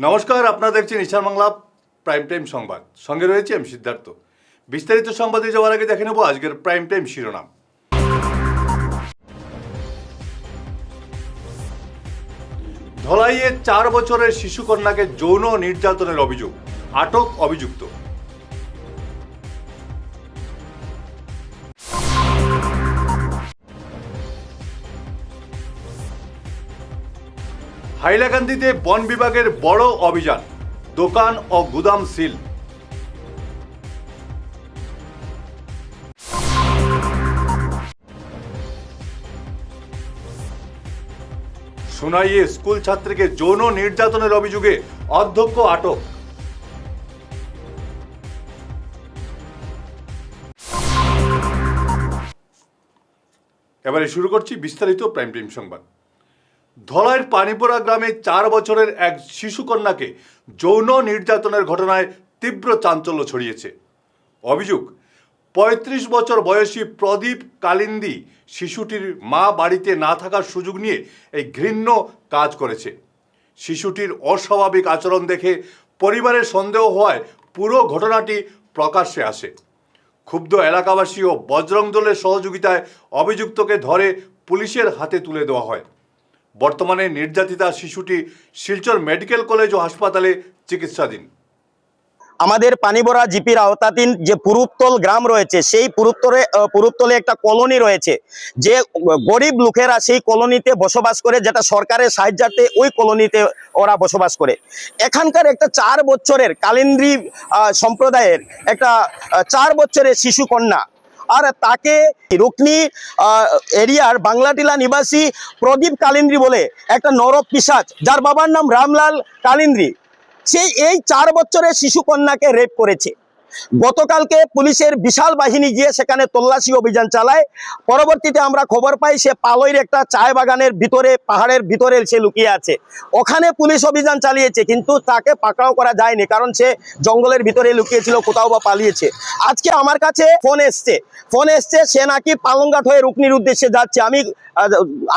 নমস্কার, আপনারা দেখছেন ঈশান বাংলা প্রাইম টাইম সংবাদ। সঙ্গে রয়েছে আমি সিদ্ধার্থ। বিস্তারিত সংবাদে যাওয়ার আগে দেখে নেব আজকের প্রাইম টাইম শিরোনাম। ধলাইয়ে 4 বছরের শিশুকন্যাকে যৌন নির্যাতনের অভিযোগ, আটক অভিযুক্ত। হাইলাকান্দিতে বন বিভাগের বড় অভিযান, দোকান ও গুদাম সিল। সোনাইয়ে স্কুল ছাত্রীকে যৌন নির্যাতনের অভিযোগে অধ্যক্ষ আটক। এবারে শুরু করছি বিস্তারিত প্রাইম টাইম সংবাদ। ধলাইয়ের পানিপোড়া গ্রামে 4 বছরের এক শিশুকন্যাকে যৌন নির্যাতনের ঘটনায় তীব্র চাঞ্চল্য ছড়িয়েছে। অভিযোগ, 35 বছর বয়সী প্রদীপ কালিন্দী শিশুটির মা বাড়িতে না থাকার সুযোগ নিয়ে এই ঘৃণ্য কাজ করেছে। শিশুটির অস্বাভাবিক আচরণ দেখে পরিবারের সন্দেহ হওয়ায় পুরো ঘটনাটি প্রকাশ্যে আসে। ক্ষুব্ধ এলাকাবাসী ও বজরং দলের সহযোগিতায় অভিযুক্তকে ধরে পুলিশের হাতে তুলে দেওয়া হয়। বর্তমানে নির্যাতিতা শিশুটি শিলচর মেডিকেল কলেজ ও হাসপাতালে চিকিৎসাধীন। আমাদের পানিবরা জিপির আওতাধীন যে পুরুত্তল গ্রাম রয়েছে, সেই পুরুত্তলে একটা কলোনি রয়েছে, যে গরিব লোকেরা সেই কলোনিতে বসবাস করে, যেটা সরকারের সাহায্যার্থে ওই কলোনিতে ওরা বসবাস করে। এখানকার একটা 4 বছরের কালিন্দ্রি সম্প্রদায়ের একটা 4 বছরের শিশু কন্যা, আর তাকে রুকনি এরিয়ার বাংলাটিলা নিবাসী প্রদীপ কালিন্দ্রি বলে একটা নরপিশাচ, যার বাবার নাম রামলাল কালিন্দ্রি, সেই এই 4 বছরের শিশু কন্যাকে রেপ করেছে। গতকালকে পুলিশের বিশাল বাহিনী গিয়ে সেখানে তল্লাশি অভিযান চালায়। পরবর্তীতে আমরা খবর পাই সে পালইয়ের একটা চায় বাগানের ভিতরে, পাহাড়ের ভিতরে সে লুকিয়ে আছে। ওখানে পুলিশ অভিযান চালিয়েছে, কিন্তু তাকে পাকড়াও করা যায়নি, কারণ সে জঙ্গলের ভিতরে লুকিয়েছিল, কোথাও বা পালিয়েছে। আজকে আমার কাছে ফোন এসছে সে নাকি পালংঘাট হয়ে রুকনির উদ্দেশ্যে যাচ্ছে।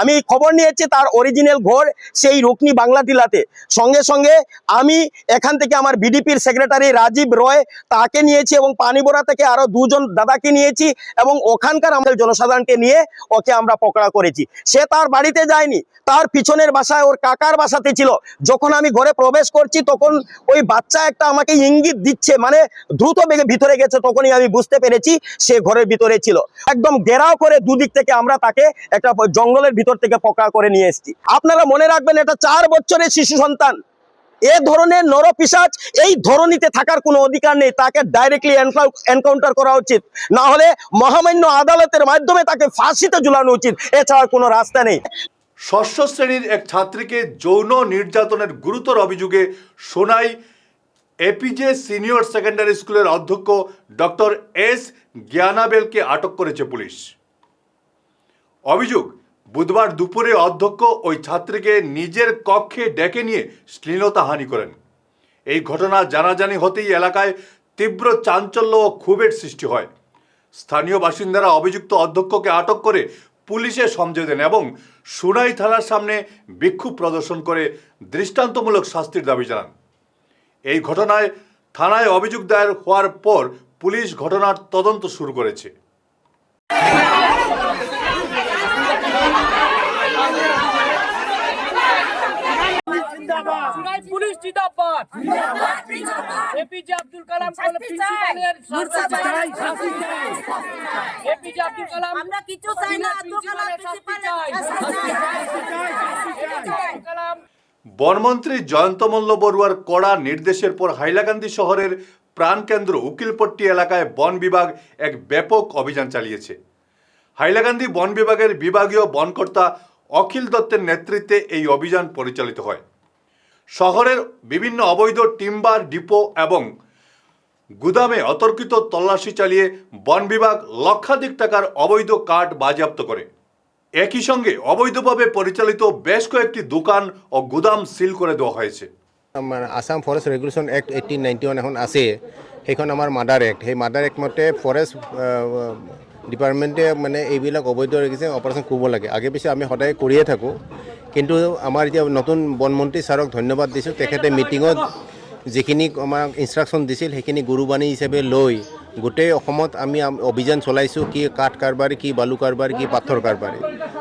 আমি খবর নিয়েছি তার অরিজিনাল ঘর সেই রুকনি বাংলাটিলাতে। সঙ্গে সঙ্গে আমি এখান থেকে আমার বিডিপির সেক্রেটারি রাজীব রয় তাকে নিয়েছি, এবং পানিবোরা থেকে আরো 2 জন দাদাকে নিয়েছি, এবং ওখানকার আমাদের জনসাধারণকে নিয়ে ওকে আমরা পকড়া করেছি। সে তার বাড়িতে যায়নি, তার পিছনের বাসায় ওর কাকার বাসাতে ছিল। যখন আমি ঘরে প্রবেশ করছি তখন ওই বাচ্চা একটা আমাকে ইঙ্গিত দিচ্ছে, মানে দ্রুত বেগে ভিতরে গেছে। তখনই আমি বুঝতে পেরেছি সে ঘরের ভিতরে ছিল। একদম ঘেরাও করে দুদিক থেকে আমরা তাকে একটা জঙ্গলের ভিতর থেকে পকড়া করে নিয়ে এসেছি। আপনারা মনে রাখবেন, এটা 4 বছরের শিশু সন্তান। এ ধরনের নরপিশাচ এই ধরনীতে থাকার কোনো অধিকার নেই। তাকে ডাইরেক্টলি এনকাউন্টার করা উচিত, না হলে মহামান্য আদালতের মাধ্যমে তাকে ফাঁসিতে ঝুলানো উচিত। এছাড়া কোনো রাস্তা নেই। ষষ্ঠ শ্রেণীর এক ছাত্রীকে যৌন নির্যাতনের গুরুতর অভিযোগে সোনাই এপিজে সিনিয়র সেকেন্ডারি স্কুলের অধ্যক্ষ ডক্টর এস জ্ঞানাবেলকে আটক করেছে পুলিশ। অভিযোগ, বুধবার দুপুরে অধ্যক্ষ ওই ছাত্রীকে নিজের কক্ষে ডেকে নিয়ে শ্লীলতাহানি করেন। এই ঘটনা জানাজানি হতেই এলাকায় তীব্র চাঞ্চল্য ও ক্ষোভের সৃষ্টি হয়। স্থানীয় বাসিন্দারা অভিযুক্ত অধ্যক্ষকে আটক করে পুলিশে সমঝে দেন এবং সোনাই থানার সামনে বিক্ষোভ প্রদর্শন করে দৃষ্টান্তমূলক শাস্তির দাবি জানান। এই ঘটনায় থানায় অভিযোগ দায়ের হওয়ার পর পুলিশ ঘটনার তদন্ত শুরু করেছে। পুলিশ জিন্দাবাদ, এপিজে আব্দুল কালাম প্রিন্সিপালের এপিজে আব্দুল কালাম, আমরা কিছু চাই না, আব্দুল কালাম প্রিন্সিপাল। বনমন্ত্রী জয়ন্ত মল্ল বড়ুয়ার কড়া নির্দেশের পর হাইলাকান্দি শহরের প্রাণকেন্দ্র উকিলপট্টি এলাকায় বন বিভাগ এক ব্যাপক অভিযান চালিয়েছে। হাইলাকান্দি বন বিভাগের বিভাগীয় বনকর্তা অখিল দত্তের নেতৃত্বে এই অভিযান পরিচালিত হয়। শহরের বিভিন্ন অবৈধ টিম্বার ডিপো এবং গুদামে অতর্কিত তল্লাশি চালিয়ে বন বিভাগ লক্ষাধিক টাকার অবৈধ কাঠ বাজেয়াপ্ত করে। একই সঙ্গে অবৈধভাবে পরিচালিত বেশ কয়েকটি দোকান ও গুদাম সিল করে দেওয়া হয়েছে। আসাম ফরেস্ট রেগুলেশন অ্যাক্ট 1891 এখন আছে, সেইখন আমাৰ মাডাৰ এক্ট। সেই মাডাৰ এক্ট মতে ফৰেষ্ট ডিপাৰ্টমেণ্টে মানে এইবিলাক অবৈধ ৰেগুলেশ্যন অপাৰেশ্যন কৰিব লাগে। আগে পিছে আমি সদায় কৰিয়ে থাকোঁ। কিন্তু আমাৰ এতিয়া নতুন বনমন্ত্ৰী ছাৰক ধন্যবাদ দিছোঁ। তেখেতে মিটিঙত যিখিনি আমাক ইনষ্ট্ৰাকশ্যন দিছিল সেইখিনি গুৰুবাণী হিচাপে লৈ গোটেই অসমত আমি অভিযান চলাইছোঁ, কি কাঠ কাৰবাৰী, কি বালু কাৰবাৰী, কি পাথৰ কাৰবাৰী।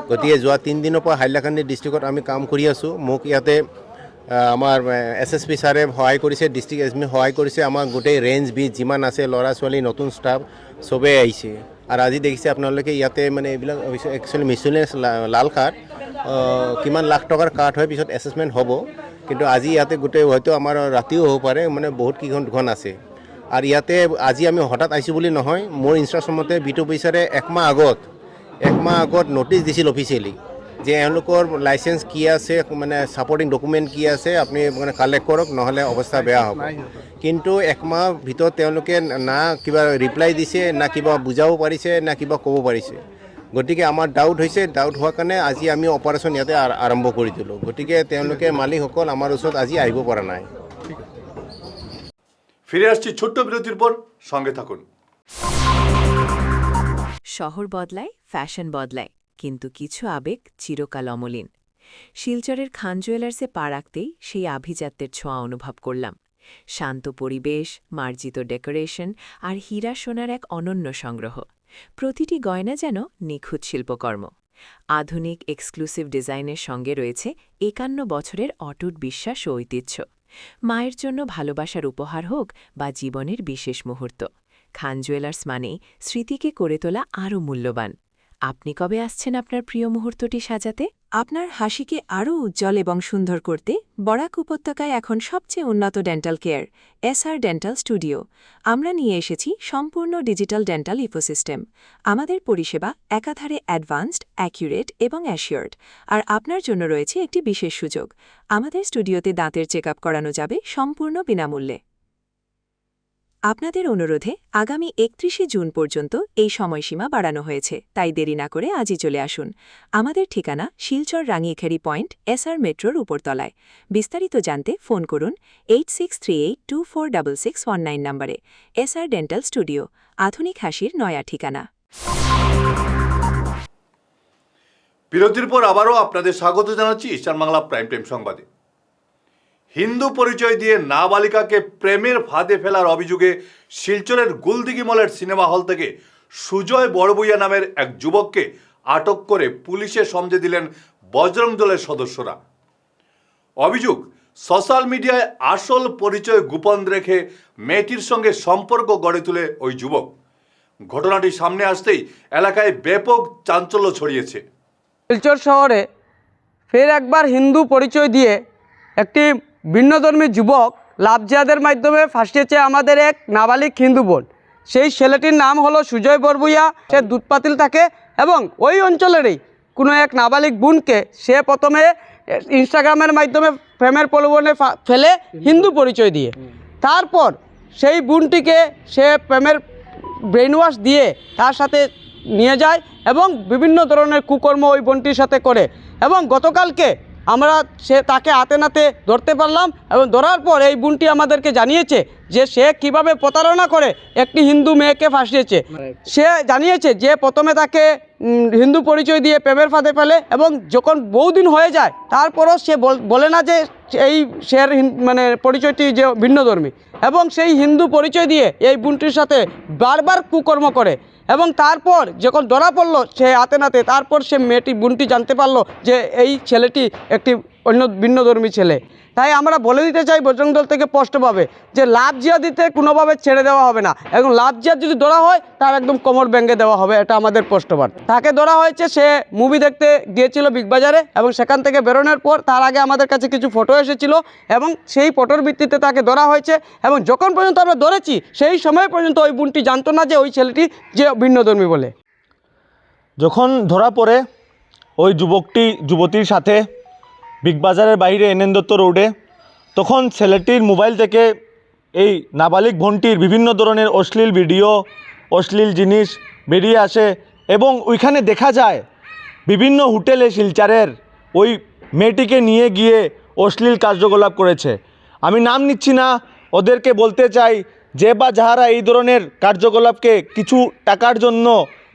গতিকে যোৱা 3 দিনৰ পৰা হাইলাকান্দি ডিষ্ট্ৰিক্টত আমি কাম কৰি আছোঁ। মোক ইয়াতে আমাৰ SSP ছাৰে সহায় কৰিছে, ডিষ্ট্ৰিক্ট এছ সহায় কৰিছে। আমাৰ গোটেই ৰেঞ্জ বিট যিমান আছে, ল'ৰা ছোৱালী, নতুন ষ্টাফ চবেই আহিছে। আৰু আজি দেখিছে আপোনালোকে ইয়াতে মানে এইবিলাক একচুৱেলি মিছলেনিয়াছ লাল কাঠ, কিমান লাখ টকাৰ কাঠ হয় পিছত এছেছমেণ্ট হ'ব। কিন্তু আজি ইয়াতে গোটেই হয়তো আমাৰ ৰাতিও হ'ব পাৰে, মানে বহুত কেইখন দুখন আছে। আৰু ইয়াতে আজি আমি হঠাৎ আহিছোঁ বুলি নহয়, মোৰ ইনষ্ট্ৰাকশ্যন মতে বিটো অফিচাৰে এক মাহ আগত ন'টিচ দিছিল অফিচিয়েলি যে এওঁলোকৰ লাইচেঞ্চ কি আছে, মানে ছাপৰ্টিং ডকুমেণ্ট কি আছে, আপুনি মানে কালেক্ট কৰক, নহ'লে অৱস্থা বেয়া হ'ব। কিন্তু এক মাহ ভিতৰত তেওঁলোকে না কিবা ৰিপ্লাই দিছে, না কিবা বুজাব পাৰিছে, না কিবা ক'ব পাৰিছে। গতিকে আমাৰ ডাউট হৈছে, ডাউট হোৱাৰ কাৰণে আজি আমি অপাৰেশ্যন ইয়াতে আৰম্ভ কৰি দিলোঁ। গতিকে তেওঁলোকে মালিকসকল আমাৰ ওচৰত আজি আহিব পৰা নাই। ফিরে আসছি ছোট্ট বিরতির পর, সঙ্গে থাকুন। শহর বদলায়, ফ্যাশন বদলায়, কিন্তু কিছু আবেগ চিরকাল অমলিন। শিলচরের খান জুয়েলার্সে পা রাখতেই সেই আভিজাত্যের ছোঁয়া অনুভব করলাম। শান্ত পরিবেশ, মার্জিত ডেকোরেশন আর হীরা সোনার এক অনন্য সংগ্রহ। প্রতিটি গয়না যেন নিখুঁত শিল্পকর্ম। আধুনিক এক্সক্লুসিভ ডিজাইনের সঙ্গে রয়েছে 51 বছরের অটুট বিশ্বাস ও ঐতিহ্য। মায়ের জন্য ভালোবাসার উপহার হোক বা জীবনের বিশেষ মুহূর্ত, খান জুয়েলার্স মানেই স্মৃতিকে করে তোলা আরও মূল্যবান। আপনি কবে আসছেন আপনার প্রিয় মুহূর্তটি সাজাতে? আপনার হাসিকে আরও উজ্জ্বল এবং সুন্দর করতে বরাক উপত্যকায় এখন সবচেয়ে উন্নত dental care SR dental studio. আমরা নিয়ে এসেছি সম্পূর্ণ ডিজিটাল ডেন্টাল ইকোসিস্টেম। আমাদের পরিষেবা একাধারে অ্যাডভান্সড, অ্যাকিউরেট এবং অ্যাসিওর্ড। আর আপনার জন্য রয়েছে একটি বিশেষ সুযোগ, আমাদের স্টুডিওতে দাঁতের চেকআপ করানো যাবে সম্পূর্ণ বিনামূল্যে। আপনাদের অনুরোধে আগামী 31শে জুন পর্যন্ত এই সময়সীমা বাড়ানো হয়েছে, তাই দেরি না করে আজই চলে আসুন। আমাদের ঠিকানা শিলচর রাঙিয়েখারি পয়েন্ট, SR মেট্রোর উপরতলায়। বিস্তারিত জানতে ফোন করুন 8638246619 নম্বরে। SR ডেন্টাল স্টুডিও, আধুনিক হাসির নয়া ঠিকানা। বিরতির পর আবারও আপনাদের স্বাগত জানাচ্ছি ইস্টার্ন বাংলা প্রাইম টাইম সংবাদে। হিন্দু পরিচয় দিয়ে নাবালিকাকে প্রেমের ফাঁদে ফেলার অভিযোগে শিলচরের গুলদিঘি মলের সিনেমা হল থেকে সুজয় বড়বুইয়া নামের এক যুবককে আটক করে পুলিশে সমঝে দিলেন বজরং দলের সদস্যরা। অভিযোগ, সোশ্যাল মিডিয়ায় আসল পরিচয় গোপন রেখে মেয়েটির সঙ্গে সম্পর্ক গড়ে তুলে ওই যুবক। ঘটনাটি সামনে আসতেই এলাকায় ব্যাপক চাঞ্চল্য ছড়িয়েছে। শিলচর শহরে ফের একবার হিন্দু পরিচয় দিয়ে একটি ভিন্নধর্মী যুবক লাভজিয়াদের মাধ্যমে ফাঁসিয়েছে আমাদের এক নাবালিক হিন্দু বোন। সেই ছেলেটির নাম হলো সুজয় বড়বুইয়া। সে দুধপাতিল থাকে এবং ওই অঞ্চলেরই কোনো এক নাবালিক বোনকে সে প্রথমে ইনস্টাগ্রামের মাধ্যমে প্রেমের প্রলোভনে ফেলে হিন্দু পরিচয় দিয়ে, তারপর সেই বোনটিকে সে প্রেমের ব্রেন ওয়াশ দিয়ে তার সাথে নিয়ে যায় এবং বিভিন্ন ধরনের কুকর্ম ওই বোনটির সাথে করে। এবং গতকালকে আমরা তাকে হাতে নাতে ধরতে পারলাম এবং ধরার পর এই বোনটি আমাদেরকে জানিয়েছে যে সে কিভাবে প্রতারণা করে একটি হিন্দু মেয়েকে ফাঁসিয়েছে। সে জানিয়েছে যে প্রথমে তাকে হিন্দু পরিচয় দিয়ে প্রেমের ফাঁদে ফেলে এবং যখন বহুদিন হয়ে যায় তারপরও সে বলে না যে এই সে মানে পরিচয়টি যে ভিন্নধর্মী, এবং সেই হিন্দু পরিচয় দিয়ে এই বোনটির সাথে বারবার কুকর্ম করে। এবং তারপর যখন ধরা পড়লো সে হাতে নাতে, তারপর সে বোনটি জানতে পারলো যে এই ছেলেটি একটি অন্য ভিন্নধর্মী ছেলে। তাই আমরা বলে দিতে চাই বজরং দল থেকে স্পষ্টভাবে যে লাভজিয়া দিতে কোনোভাবে ছেড়ে দেওয়া হবে না, এবং লাভজিয়া যদি ধরা হয় তার একদম কোমর ভেঙে দেওয়া হবে, এটা আমাদের স্পষ্টবার্তা। তাকে ধরা হয়েছে, সে মুভি দেখতে গিয়েছিল বিগ বাজারে এবং সেখান থেকে বেরোনোর পর তার আগে আমাদের কাছে কিছু ফটো এসেছিল এবং সেই ফটোর ভিত্তিতে তাকে ধরা হয়েছে। এবং যখন পর্যন্ত আমরা ধরেছি সেই সময় পর্যন্ত ওই বোনটি জানতো না যে ওই ছেলেটি যে ভিন্নধর্মী বলে। যখন ধরা পড়ে ওই যুবতীর সাথে বিগ বাজারের বাইরে NN দত্ত রোডে, তখন ছেলেটির মোবাইল থেকে এই নাবালিক বোনটির বিভিন্ন ধরনের অশ্লীল ভিডিও, অশ্লীল জিনিস বেরিয়ে আসে এবং ওইখানে দেখা যায় বিভিন্ন হোটেলে শিলচরের ওই মেয়েটিকে নিয়ে গিয়ে অশ্লীল কার্যকলাপ করেছে। আমি নাম নিচ্ছি না, ওদেরকে বলতে চাই যে বা যাহারা এই ধরনের কার্যকলাপকে কিছু টাকার জন্য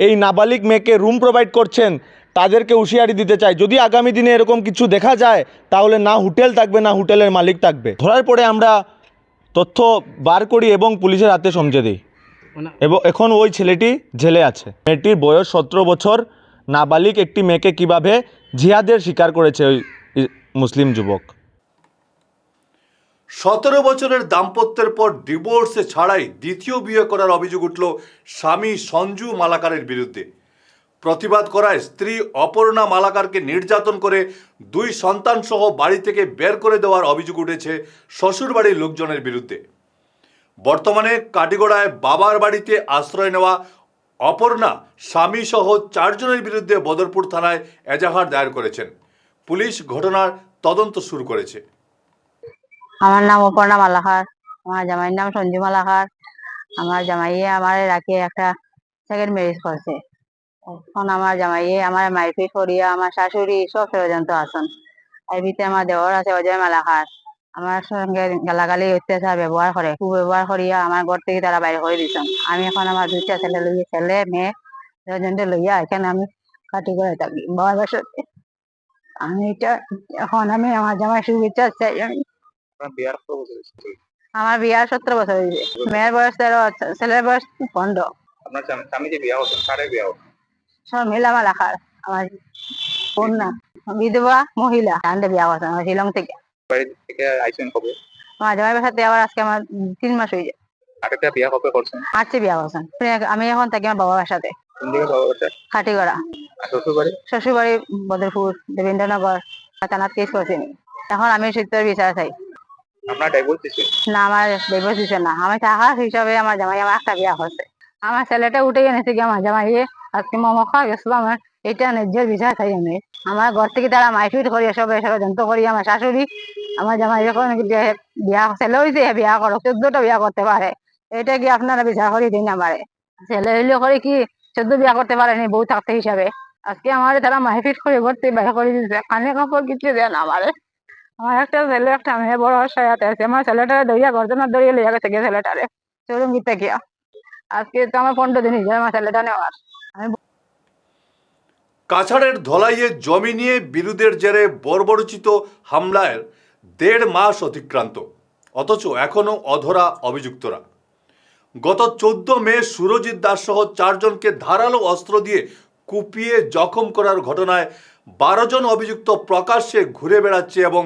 এই নাবালিক মেয়েকে রুম প্রোভাইড করছেন, তাদেরকে হুঁশিয়ারি দিতে চাই, যদি আগামী দিনে এরকম কিছু দেখা যায় তাহলে না হোটেল থাকবে না হোটেলের মালিক থাকবে। ধরার পরে আমরা তথ্য বার করি এবং পুলিশের হাতে সমঝে দিই এবং এখন ওই ছেলেটি জেলে আছে। মেয়েটির বয়স 17 বছর। নাবালিক একটি মেয়েকে কিভাবে জিহাদের শিকার করেছে ওই মুসলিম যুবক। 17 বছরের দাম্পত্যের পর ডিভোর্সে ছাড়াই দ্বিতীয় বিয়ে করার অভিযোগ উঠল স্বামী সঞ্জু মালাকারের বিরুদ্ধে। প্রতিবাদ করায় স্ত্রী অপর্ণা মালাকারকে নির্যাতন করে 2 সন্তান সহ বাড়ি থেকে বের করে দেওয়ার অভিযোগ উঠেছে শ্বশুরবাড়ির লোকজনের বিরুদ্ধে। বর্তমানে কাটিগড়ায় বাবার বাড়িতে আশ্রয় নেওয়া অপর্ণা স্বামী সহ 4 জনের বিরুদ্ধে বদরপুর থানায় এজাহার দায়ের করেছেন। পুলিশ ঘটনার তদন্ত শুরু করেছে। আমার নাম অপর্ণা মালাকার, আমার জামাইয়ের নাম সঞ্জু মালাকার। আমার জামাইয়ে আমার রাখে একটা সেকেন্ড ম্যারেজ করছে। এখন আমার জামাইয়ে আমার মারপিট করিয়া আমার শাশুড়ি সব ষড়যন্ত্র আছেন। এর ভিতরে আমার দেওর আছে অজয় মালাকার, আমার সঙ্গে গালাগালি অত্যাচার ব্যবহার করে, কুব্যবহার করিয়া আমার ঘর থেকে তারা বাইরে করে দিচ্ছেন। আমি এখন আমার 2টা ছেলে লইয়া, ছেলে মেয়ে দুজনকে লইয়া এখানে আমি কাটি করে থাকি বাবার বাসাতে। আমি এটা এখন আমি আমার জামাই শুভেচ্ছা চাই। আমি আমার বিয়ার 17 বছর হয়েছে, মেয়ের বয়স 13, ছেলের বয়স 15। মিলা মালাকার আমার কন্যা, বিধবা মহিলা, আন্ডে বিয়া করছে আমার শিলং থেকে। আমার জামাইয়ের সাথে আবার আজকে আমার 3 মাস হয়ে যায়। আজকে বিয়া করছেন। আমি এখন থাকি আমার বাবার সাথে খাটিগড়া। শ্বশুরবাড়ি বদরপুর, দেবেন্দ্রনগর থানাত কেস করছি। এখন আমি সত্যের বিচার চাই। না, আমার ডিভোর্স দিছে না, আমি থাকা হিসাবে আমার জামাই আমার একটা বিয়া করছে। আমার ছেলেটা উঠে এনেছে কি আমার জামাইয়ে আজকে মোমো খাওয়া গেছিল। আমার এটা ন্যায্যের বিচার চাই আমি। আমার ঘর থেকে তারা মারপিট করি, সব ষড়যন্ত্র করি। আমার শাশুড়ি আমার জামাই যখন বিয়া ছেলে হয়েছে বিয়া করো, 14টা বিয়া করতে পারে, এটা কি আপনারা বিচার করি দিন? আমারে ছেলে হইলে করে কি 14 বিয়া করতে পারেনি বউ থাকতে হিসাবে? আজকে আমার তারা মারপিট করে ঘর থেকে বাইরে করে দিচ্ছে, কানে কাপড় কিছু দেন আমারে। আমার একটা ছেলে একটা মেয়ে বড় সায়াতে আছে। আমার ছেলেটারে দইয়া গর্জনা দড়িয়ে লইয়া গেছে গিয়ে ছেলেটারে চৌরঙ্গিতে গিয়া। আজকে তো আমার 15 দিন হয়ে যায় আমার ছেলেটা নেওয়ার। কাছাড়ের ধলাইয়ে জমি নিয়ে বিরোধের জেরে বর্বরচিত হামলার 1.5 মাস অতিক্রান্ত, অথচ এখনও অধরা অভিযুক্তরা। গত 14 মে সুরজিৎ দাস সহ 4 জনকে ধারালো অস্ত্র দিয়ে কুপিয়ে জখম করার ঘটনায় 12 জন অভিযুক্ত প্রকাশ্যে ঘুরে বেড়াচ্ছে এবং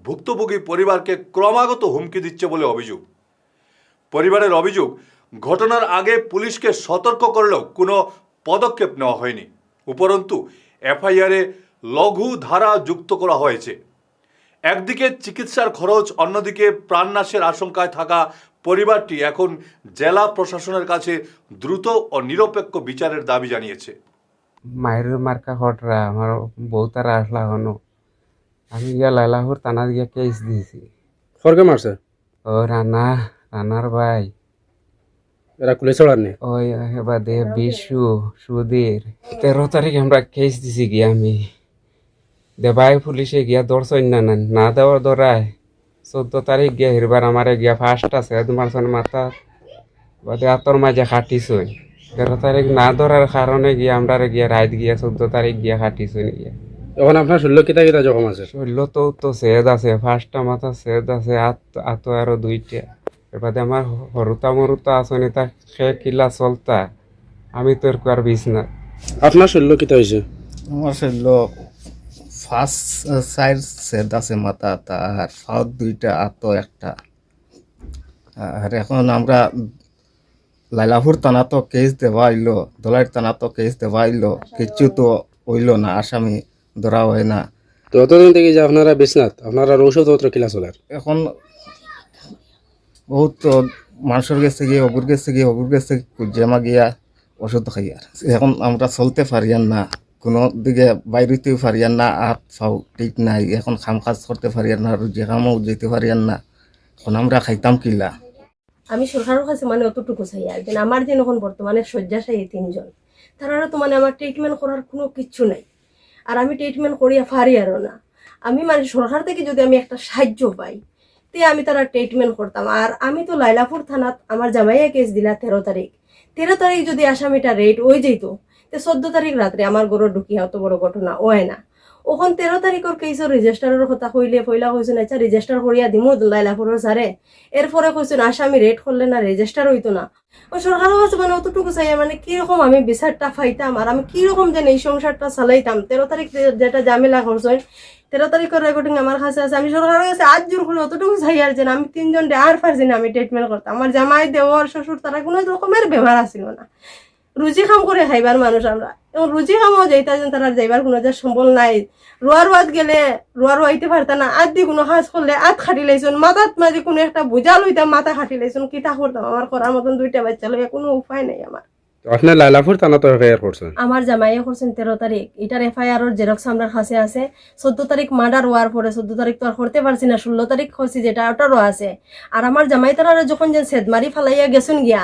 ভুক্তভোগী পরিবারকে ক্রমাগত হুমকি দিচ্ছে বলে অভিযোগ। পরিবারের অভিযোগ, ঘটনার আগে পুলিশকে সতর্ক করলেও কোনো পদক্ষেপ নেওয়া হয়নি। উপরন্তু এফআইআরে লঘু ধারা যুক্ত করা হয়েছে। একদিকে চিকিৎসার খরচ, অন্যদিকে প্রাণনাশের আশঙ্কায় থাকা পরিবারটি এখন জেলা প্রশাসনের কাছে দ্রুত ও নিরপেক্ষ বিচারের দাবি জানিয়েছে। মায়ের মার্কা ঘটরা আমার বউ তারা আসলা হনো, আমি গিয়া লাইলাপুর থানা গিয়া কেস দিয়েছি। ফরকে মারছে ও রানার ভাই এরা কুলে চড়াননি ওই বাদে বিশু সুধীর 13 তারিখ আমরা কেস দিছি গিয়া। আমি দেবাই পুলিশে গিয়া দর্শন না দেওয়ার দরায় 14 তারিখ গিয়া হিরবার আমারে গিয়া ফার্স্ট আছে তোমার মাথা বাদে আতর মাঝে খাটিছই। 13 তারিখ না ধরার কারণে গিয়া আমরা গিয়া রাত গিয়া 14 তারিখ গিয়া খাটিছই গিয়া। এখন আপনার শরীর কিতা জখম আছে? শরীর তো সেদ আছে, 5টা মাথা সেদ আছে, আত আরো 2টা। এবারে আমার হরুতা মরুতা আসনি তা খে কিলা চলতা, আমি তো আর বিছনা। আপনার শরীর কিতা হয়েছে? আমার শরীর ফার্স্ট সাইড সেদ আছে মাথা, আর ফাউত 2টা, আত 1টা। আর এখন আমরা লাইলাপুর থানা তো কেস দেওয়া হইলো, ধলাইর থানা তো কেস দেওয়া হইলো, কিছু তো হইল না, আসামি ধরা হয় না। তো অতদিন থেকে যে আপনারা বিছনাথ, আপনারা ঔষধপত্র কিলা চলার? এখন বহুত মানুষের কাছে গিয়ে অগুর কাছে জমা গিয়া ওষুধ খাই। আর এখন আমরা চলতে পারিয়ান না, কোনো দিকে বাইরেতেও পারিয়ান না, হাত ফাও ঠিক নাই, এখন খাম কাজ করতে পারিয়ান না, রুজি কামও যেতে পারিয়ান না। এখন আমরা খাইতাম কিলা? আমি সরকারের কাছে অতটুকু চাই আর কি, আমার যে এখন বর্তমানে শয্যাশায়ী 3 জন, তারা তো আমার ট্রিটমেন্ট করার কোনো কিচ্ছু নাই। আর আমি ট্রিটমেন্ট করিয়া পারি আরও না। আমি সরকার থেকে যদি আমি একটা সাহায্য পাই তে আমি তারা ট্রিটমেন্ট করতাম। আর আমি তো লাইলাপুর থানাত আমার জামাইয়া কেস দিলা 13 তারিখ যদি আসামিটা রেড হয়ে যেত, 14 তারিখ রাত্রে আমার ঘরে ঢুকিয়া অত বড় ঘটনা হয় না। ওখান 13 তারিখের কেসের রেজিস্টারের কথা কইলে পয়লা কইছেন আচ্ছা রেজিস্টার করিয়া দিমু লাইলাপুরের স্যারে, এরপরে কইছেন আসামি রেড করলে না রেজিস্টার হইতো না। ও সরকারের কাছে মানে অতটুকু চাই মানে কিরকম আমি বিচারটা পাইতাম আর আমি কিরকম যেন এই সংসারটা চালাইতাম। 13 তারিখ যেটা ঝামেলা করছেন 13 তারিখের রেকর্ডিং আমার কাছে আছে। আমি সরকারের কাছে আজ জোর করে অতটুকু চাই আর যেন আমি 3 জন আর পারছি না আমি ট্রিটমেন্ট করতাম। আমার জামাই দেওয়ার শ্বশুর তারা কোনো রকমের ব্যবহার আসছিল না। রুজি খাম করে খাইবার মানুষ আমরা, এবং রুজি খামও যাইতা যেন তারা যাইবার কোনো যে সম্বল নাই। রোয়াত গেলে রোয়াইতে পারতা না, আদ দি কোনো কাজ করলে আদ খাটি লাইছুন, মাথাত মাঝে কোনো একটা বোঝা লইতাম মাথা খাটি লাইছুন, কিতা করতাম। আমার করার মতন 2টা বাচ্চা লইয়া কোনো উপায় নাই আমার। আপনি লাইলাপুর থানা তো এফআইআর করছেন? আমার জামাইয়ে করছেন 13 তারিখ, এটার এফআইআর জেরক্স আমার কাছে আছে। 14 তারিখ মার্ডার হওয়ার পরে 14 তারিখ তো আর করতে পারছি না, 16 তারিখ করছি যেটা ওটারও আছে। আর আমার জামাই তারা যখন যে সেদমারি ফালাইয়া গেছেন গিয়া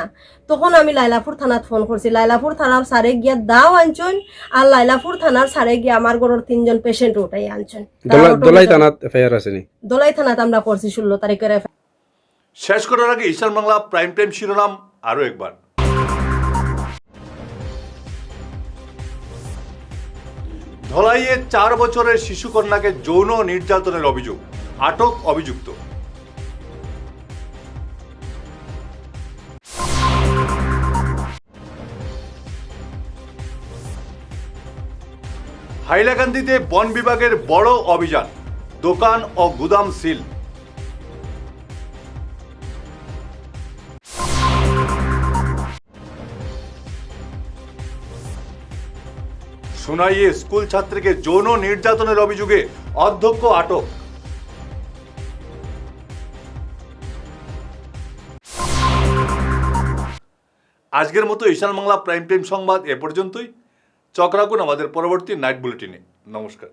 তখন আমি লাইলাপুর থানাত ফোন করছি। লাইলাপুর থানার সারে গিয়া দাও আনছেন আর লাইলাপুর থানার সারে গিয়া আমার ঘরের 3 জন পেশেন্ট উঠাই আনছেন। দলাই থানাত এফআইআর আছে নি? দলাই থানাত আমরা করছি 16 তারিখের এফআইআর। শেষ করার আগে ঈশান বাংলা প্রাইম টাইম শিরোনাম আরও একবার। ধলাইয়ে 4 বছরের শিশুকন্যাকে যৌন নির্যাতনের অভিযোগ, আটক অভিযুক্ত। হাইলাকান্দিতে বন বিভাগের বড় অভিযান, দোকান ও গুদাম সিল। সোনাইয়ে স্কুল ছাত্রীকে যৌন নির্যাতনের অভিযোগে অধ্যক্ষ আটক। আজকের মতো ঈশান বাংলা প্রাইম টাইম সংবাদ এ পর্যন্তই। চোখ রাখুন আমাদের পরবর্তী নাইট বুলেটিনে। নমস্কার।